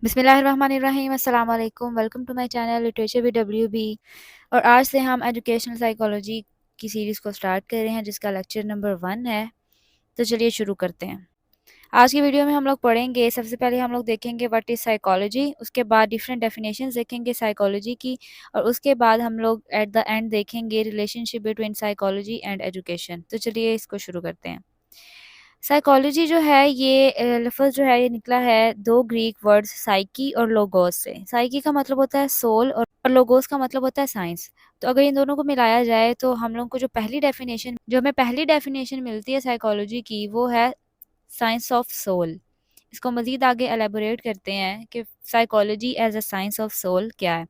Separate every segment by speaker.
Speaker 1: बिस्मिल्लाहिर्रहमानिर्रहीम अस्सलाम वालेकुम। Welcome to my channel literature with WB। और आज से हम एजुकेशनल साइकोलॉजी की सीरीज़ को स्टार्ट कर रहे हैं जिसका लेक्चर नंबर 1 है। तो चलिए शुरू करते हैं। आज की वीडियो में हम लोग पढ़ेंगे, सबसे पहले हम लोग देखेंगे व्हाट इज़ साइकोलॉजी, उसके बाद डिफरेंट डेफिनेशंस देखेंगे साइकोलॉजी की, और उसके बाद हम लोग एट द एंड देखेंगे relationship between psychology and education. तो चलिए इसको शुरू करते हैं। साइकोलॉजी जो है ये लफ्ज़ जो है ये निकला है दो ग्रीक वर्ड्स साइकी और लोगोस से। साइकी का मतलब होता है सोल और लोगोस का मतलब होता है साइंस। तो अगर इन दोनों को मिलाया जाए तो हम लोग को जो हमें पहली डेफिनेशन मिलती है साइकोलॉजी की वो है साइंस ऑफ सोल। इसको मज़ीद आगे एलेबोरेट करते हैं कि psychology as a science of soul क्या है।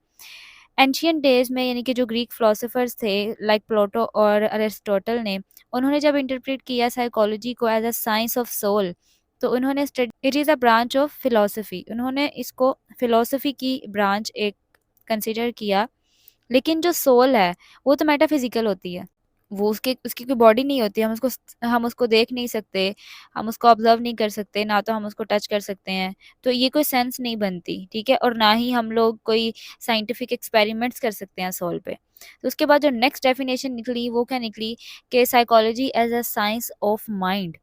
Speaker 1: एंशियंट डेज में यानी कि जो ग्रीक फिलोसोफर्स थे लाइक प्लेटो और अरिस्टोटल ने, उन्होंने जब इंटरप्रेट किया साइकोलॉजी को as a science of soul, तो उन्होंने it is a branch of philosophy, उन्होंने इसको फिलोसफी की ब्रांच एक कंसिडर किया। लेकिन जो सोल है वो तो मेटाफिजिकल होती है, वो उसके उसकी कोई बॉडी नहीं होती, हम उसको देख नहीं सकते, हम उसको ऑब्जर्व नहीं कर सकते, ना तो हम उसको टच कर सकते हैं। तो ये कोई सेंस नहीं बनती, ठीक है, और ना ही हम लोग कोई साइंटिफिक एक्सपेरिमेंट्स कर सकते हैं सोल पे। तो उसके बाद जो नेक्स्ट डेफिनेशन निकली वो क्या निकली कि psychology as a science of mind.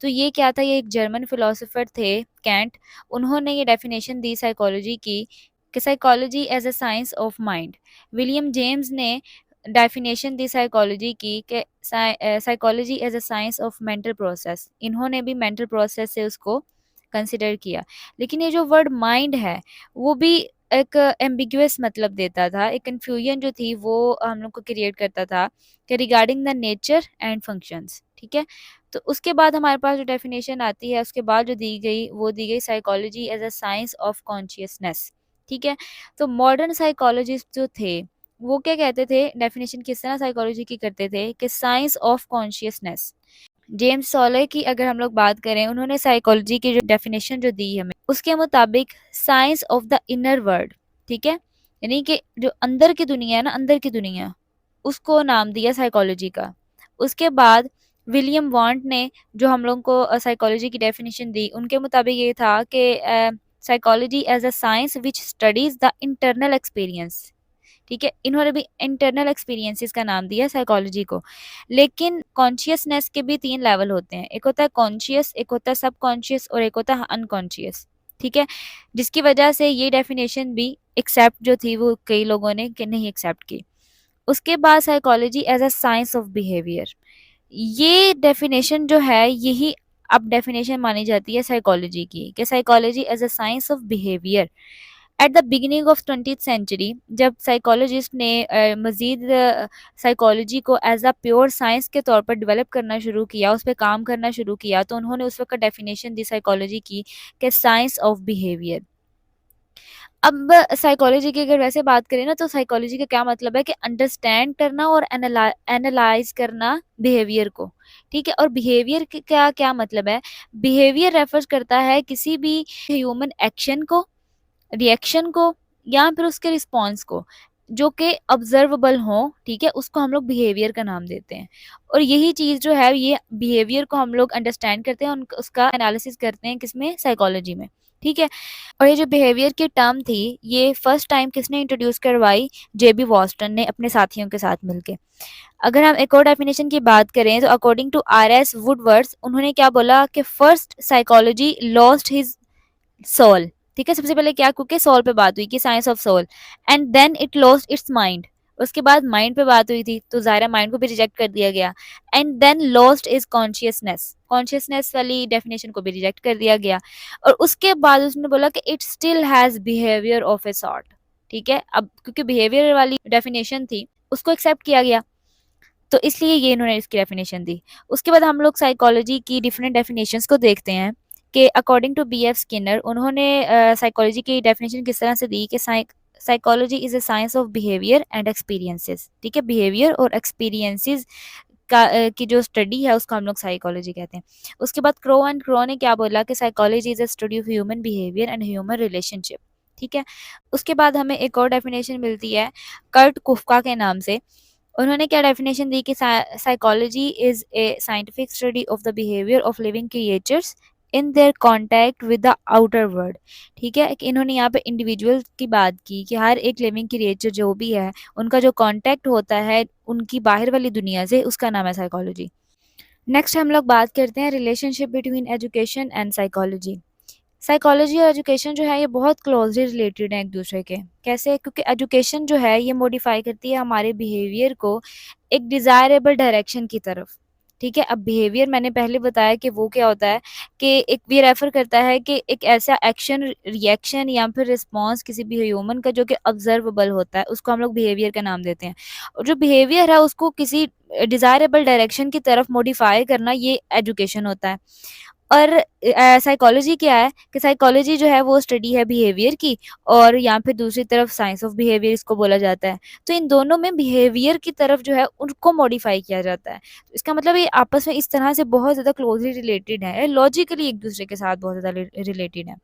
Speaker 1: तो ये क्या था, ये एक जर्मन फिलोसोफर थे कैंट, उन्होंने ये डेफिनेशन दी साइकोलॉजी की कि psychology as a science of mind. William James ने डेफिनेशन दी साइकोलॉजी की कि psychology as a science of mental process, इन्होंने भी मेंटल प्रोसेस से उसको कंसिडर किया। लेकिन ये जो वर्ड माइंड है वो भी एक एम्बिगुअस मतलब देता था, एक कन्फ्यूजन जो थी वो हम लोग को क्रिएट करता था कि regarding the nature and functions, ठीक है। तो उसके बाद हमारे पास जो डेफिनेशन आती है उसके बाद जो दी गई वो दी गई psychology as a science of consciousness, ठीक है। तो मॉडर्न साइकोलॉजिस्ट जो थे वो क्या कहते थे, डेफिनेशन किस तरह साइकोलॉजी की करते थे कि साइंस ऑफ कॉन्शियसनेस। जेम्स सॉले की अगर हम लोग बात करें, उन्होंने साइकोलॉजी की जो डेफिनेशन जो दी हमें उसके मुताबिक science of the inner world, ठीक है, यानी कि जो अंदर की दुनिया है ना, अंदर की दुनिया, उसको नाम दिया साइकोलॉजी का। उसके बाद विलियम वांट ने जो हम लोग को साइकोलॉजी की डेफिनेशन दी, उनके मुताबिक ये था कि psychology as a science which studies the internal experience, ठीक है, इन्होंने भी इंटरनल एक्सपीरियंसेस का नाम दिया साइकोलॉजी को। लेकिन कॉन्शियसनेस के भी 3 लेवल होते हैं, एक होता है कॉन्शियस, एक होता है सब कॉन्शियस और एक होता है अनकॉन्शियस, ठीक है। जिसकी वजह से ये डेफिनेशन भी एक्सेप्ट जो थी वो कई लोगों ने कि नहीं एक्सेप्ट की। उसके बाद psychology as a science of behaviour, ये डेफिनेशन जो है यही अब डेफिनेशन मानी जाती है साइकोलॉजी की कि psychology as a science of behaviour. At the beginning of 20th century जब साइकोलॉजिस्ट ने मज़ीद साइकोलॉजी को एज अ प्योर साइंस के तौर पर डेवलप करना शुरू किया, उस पर काम करना शुरू किया, तो उन्होंने उस वक्त डेफिनेशन दी साइकोलॉजी की कि साइंस ऑफ बिहेवियर। अब साइकोलॉजी की अगर वैसे बात करें ना, तो साइकोलॉजी का क्या मतलब है कि अंडरस्टैंड करना और एनालाइज करना बिहेवियर को, ठीक है। और बिहेवियर का क्या मतलब है, बिहेवियर रेफर्स करता है किसी भी ह्यूमन एक्शन को, रिएक्शन को, या फिर उसके रिस्पॉन्स को जो कि ऑब्जर्वेबल हो, ठीक है, उसको हम लोग बिहेवियर का नाम देते हैं। और यही चीज़ जो है ये बिहेवियर को हम लोग अंडरस्टैंड करते हैं, उसका एनालिसिस करते हैं किसमें, साइकोलॉजी में, ठीक है। और ये जो बिहेवियर की टर्म थी ये फर्स्ट टाइम किसने इंट्रोड्यूस करवाई, JB वॉस्टन ने अपने साथियों के साथ मिलके। अगर हम एक और डेफिनेशन की बात करें तो अकॉर्डिंग टू RS वुडवर्ड्स, उन्होंने क्या बोला कि first psychology lost his soul, ठीक है। सबसे पहले क्या, क्योंकि सोल पे बात हुई कि science of soul, and then it lost its mind. उसके बाद माइंड पे बात हुई थी तो जाहिर माइंड को भी रिजेक्ट कर दिया गया। And then lost is consciousness, consciousness वाली डेफिनेशन को भी रिजेक्ट कर दिया गया। और उसके बाद उसने बोला कि it still has behaviour of a sort, ठीक है। अब क्योंकि बिहेवियर वाली डेफिनेशन थी उसको एक्सेप्ट किया गया, तो इसलिए ये इन्होंने इसकी डेफिनेशन दी। उसके बाद हम लोग साइकोलॉजी की डिफरेंट डेफिनेशंस को देखते हैं कि अकॉर्डिंग टू BF स्किनर, उन्होंने साइकोलॉजी की डेफिनेशन किस तरह से दी कि psychology is a science of behaviour and experiences, ठीक है। बिहेवियर और एक्सपीरियंसेस की जो स्टडी है उसको हम लोग साइकोलॉजी कहते हैं। उसके बाद क्रो ने क्या बोला कि psychology is a study of human behaviour and human relationship, ठीक है। उसके बाद हमें एक और डेफिनेशन मिलती है कर्ट कुफका के नाम से। उन्होंने क्या डेफिनेशन दी कि psychology is a scientific study of the behaviour of living creatures in their contact with the outer world. ठीक है, कि इन्होंने यहाँ पे इंडिविजुअल की बात की कि हर एक लिविंग क्रिएचर जो भी है उनका जो कॉन्टैक्ट होता है उनकी बाहर वाली दुनिया से, उसका नाम है साइकोलॉजी। नेक्स्ट हम लोग बात करते हैं relationship between education and psychology. Psychology और एजुकेशन जो है ये बहुत क्लोजली रिलेटेड है एक दूसरे के। कैसे? क्योंकि एजुकेशन जो है ये मॉडिफाई करती है हमारे बिहेवियर को एक डिज़ायरेबल डायरेक्शन की तरफ। ठीक है, अब बिहेवियर मैंने पहले बताया कि वो क्या होता है कि एक ये रेफर करता है कि एक ऐसा एक्शन, रिएक्शन या फिर रिस्पॉन्स किसी भी ह्यूमन का जो कि ऑब्जर्वेबल होता है, उसको हम लोग बिहेवियर का नाम देते हैं। और जो बिहेवियर है उसको किसी डिज़ायरेबल डायरेक्शन की तरफ मॉडिफाई करना, ये एजुकेशन होता है। और साइकोलॉजी क्या है कि साइकोलॉजी जो है वो स्टडी है बिहेवियर की, और या फिर दूसरी तरफ साइंस ऑफ बिहेवियर इसको बोला जाता है। तो इन दोनों में बिहेवियर की तरफ जो है उनको मॉडिफाई किया जाता है। तो इसका मतलब ये आपस में इस तरह से बहुत ज़्यादा क्लोजली रिलेटेड है, लॉजिकली एक दूसरे के साथ बहुत ज़्यादा रिलेटेड है।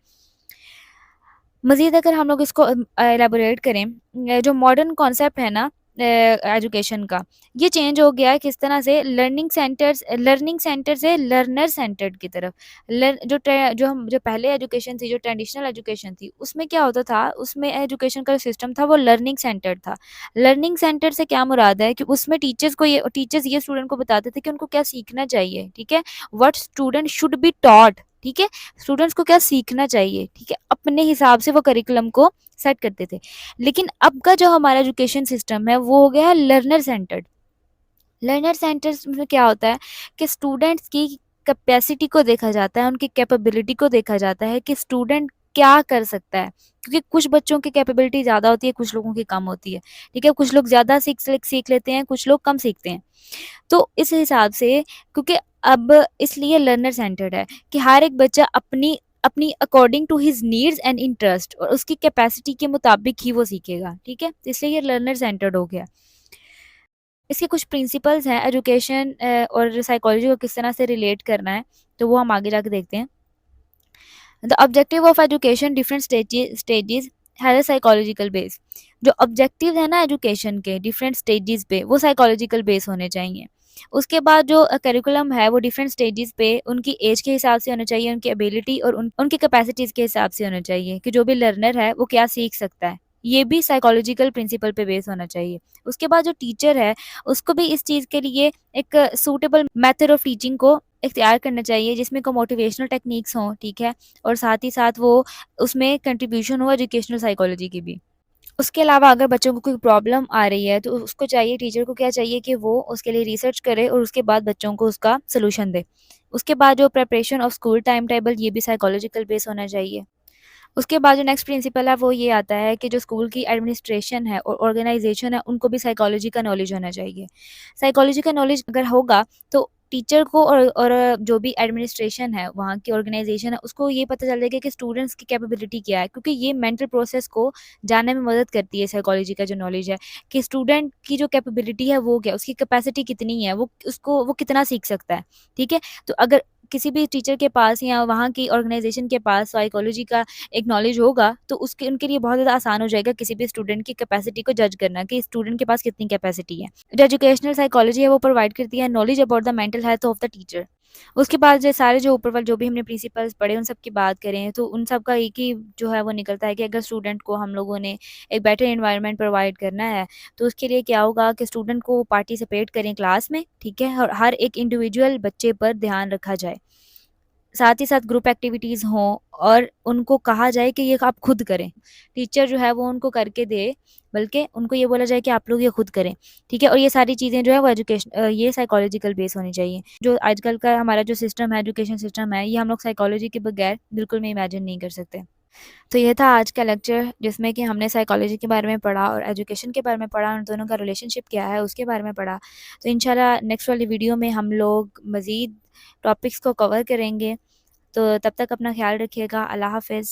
Speaker 1: मज़ीद अगर हम लोग इसको एलेबोरेट करें, जो मॉडर्न कॉन्सेप्ट है ना एजुकेशन का, ये चेंज हो गया है किस तरह से, लर्निंग सेंटर से लर्नर सेंटर्ड की तरफ। जो पहले एजुकेशन थी, जो ट्रेडिशनल एजुकेशन थी, उसमें क्या होता था, उसमें एजुकेशन का सिस्टम था वो लर्निंग सेंटर्ड था। लर्निंग सेंटर से क्या मुराद है कि उसमें टीचर्स ये स्टूडेंट को बताते थे कि उनको क्या सीखना चाहिए। ठीक है, what student should be taught. ठीक है, स्टूडेंट्स को क्या सीखना चाहिए। ठीक है, अपने हिसाब से वो करिकुलम को सेट करते थे। लेकिन अब का जो हमारा एजुकेशन सिस्टम है वो हो गया है लर्नर सेंटर्ड। लर्नर सेंटर्स में क्या होता है कि स्टूडेंट्स की कैपेसिटी को देखा जाता है, उनकी कैपेबिलिटी को देखा जाता है कि स्टूडेंट क्या कर सकता है। क्योंकि कुछ बच्चों की कैपेबिलिटी ज़्यादा होती है, कुछ लोगों की कम होती है। ठीक है, कुछ लोग ज़्यादा सीख लेते हैं, कुछ लोग कम सीखते हैं। तो इस हिसाब से, क्योंकि अब इसलिए लर्नर सेंटर्ड है कि हर एक बच्चा अपनी अपनी according to his needs and interest और उसकी कैपेसिटी के मुताबिक ही वो सीखेगा। ठीक है, तो इसलिए ये लर्नर सेंटर्ड हो गया। इसके कुछ प्रिंसिपल्स हैं एजुकेशन और साइकोलॉजी को किस तरह से रिलेट करना है, तो वो हम आगे जाके देखते हैं। The objective of education different stages has a psychological base. जो ऑब्जेक्टिव है ना एजुकेशन के डिफरेंट स्टेजेस पे, वो साइकोलॉजिकल बेस होने चाहिए। उसके बाद जो करिकुलम है वो डिफरेंट स्टेजेस पे उनकी एज के हिसाब से होना चाहिए, उनकी एबिलिटी और उनकी कैपेसिटीज के हिसाब से होना चाहिए कि जो भी लर्नर है वो क्या सीख सकता है। ये भी साइकोलॉजिकल प्रिंसिपल पे बेस होना चाहिए। उसके बाद जो टीचर है उसको भी इस चीज़ के लिए एक सूटेबल मेथड ऑफ टीचिंग को इख्तियार करना चाहिए, जिसमें को मोटिवेशनल टेक्निक्स हों। ठीक है, और साथ ही साथ वो उसमें कंट्रीब्यूशन हो एजुकेशनल साइकोलॉजी की भी। उसके अलावा अगर बच्चों को कोई प्रॉब्लम आ रही है तो उसको चाहिए, टीचर को क्या चाहिए कि वो उसके लिए रिसर्च करे और उसके बाद बच्चों को उसका सलूशन दे। उसके बाद जो preparation of school time table, ये भी साइकोलॉजिकल बेस होना चाहिए। उसके बाद जो नेक्स्ट प्रिंसिपल है वो ये आता है कि जो स्कूल की एडमिनिस्ट्रेशन है और ऑर्गेनाइजेशन है उनको भी साइकोलॉजी का नॉलेज होना चाहिए। साइकोलॉजी का नॉलेज अगर होगा तो टीचर को और जो भी एडमिनिस्ट्रेशन है, वहाँ की ऑर्गेनाइजेशन है, उसको ये पता चल जाएगा कि स्टूडेंट्स की कैपेबिलिटी क्या है, क्योंकि ये मेंटल प्रोसेस को जानने में मदद करती है। साइकोलॉजी का जो नॉलेज है कि स्टूडेंट की जो कैपेबिलिटी है वो क्या, उसकी कैपेसिटी कितनी है, वो कितना सीख सकता है। ठीक है, तो अगर किसी भी टीचर के पास या वहाँ की ऑर्गेनाइजेशन के पास साइकोलॉजी का एक नॉलेज होगा तो उसके उनके लिए बहुत ज़्यादा आसान हो जाएगा किसी भी स्टूडेंट की कैपेसिटी को जज करना कि स्टूडेंट के पास कितनी कैपेसिटी है। जो एजुकेशनल साइकोलॉजी है वो प्रोवाइड करती है knowledge about the mental health of the teacher. उसके बाद जो सारे जो ऊपर वाले जो भी हमने प्रिंसिपल्स पढ़े उन सब की बात करें तो उन सब का एक ही जो है वो निकलता है कि अगर स्टूडेंट को हम लोगों ने एक बेटर एनवायरनमेंट प्रोवाइड करना है तो उसके लिए क्या होगा कि स्टूडेंट को पार्टिसिपेट करें क्लास में। ठीक है, और हर एक इंडिविजुअल बच्चे पर ध्यान रखा जाए। साथ ही साथ ग्रुप एक्टिविटीज़ हों और उनको कहा जाए कि ये आप खुद करें। टीचर जो है वो उनको करके दे, बल्कि उनको ये बोला जाए कि आप लोग ये खुद करें। ठीक है, और ये सारी चीज़ें जो है वो ये साइकोलॉजिकल बेस होनी चाहिए। जो आजकल का हमारा जो सिस्टम है, एजुकेशन सिस्टम है, ये हम लोग साइकोलॉजी के बगैर बिल्कुल भी इमेजिन नहीं कर सकते। तो ये था आज का लेक्चर जिसमें कि हमने साइकोलॉजी के बारे में पढ़ा और एजुकेशन के बारे में पढ़ा, उन दोनों का रिलेशनशिप क्या है उसके बारे में पढ़ा। तो इंशाल्लाह नेक्स्ट वाली वीडियो में हम लोग मज़ीद टॉपिक्स को कवर करेंगे। तो तब तक अपना ख़्याल रखिएगा। अल्लाह हाफ़िज़।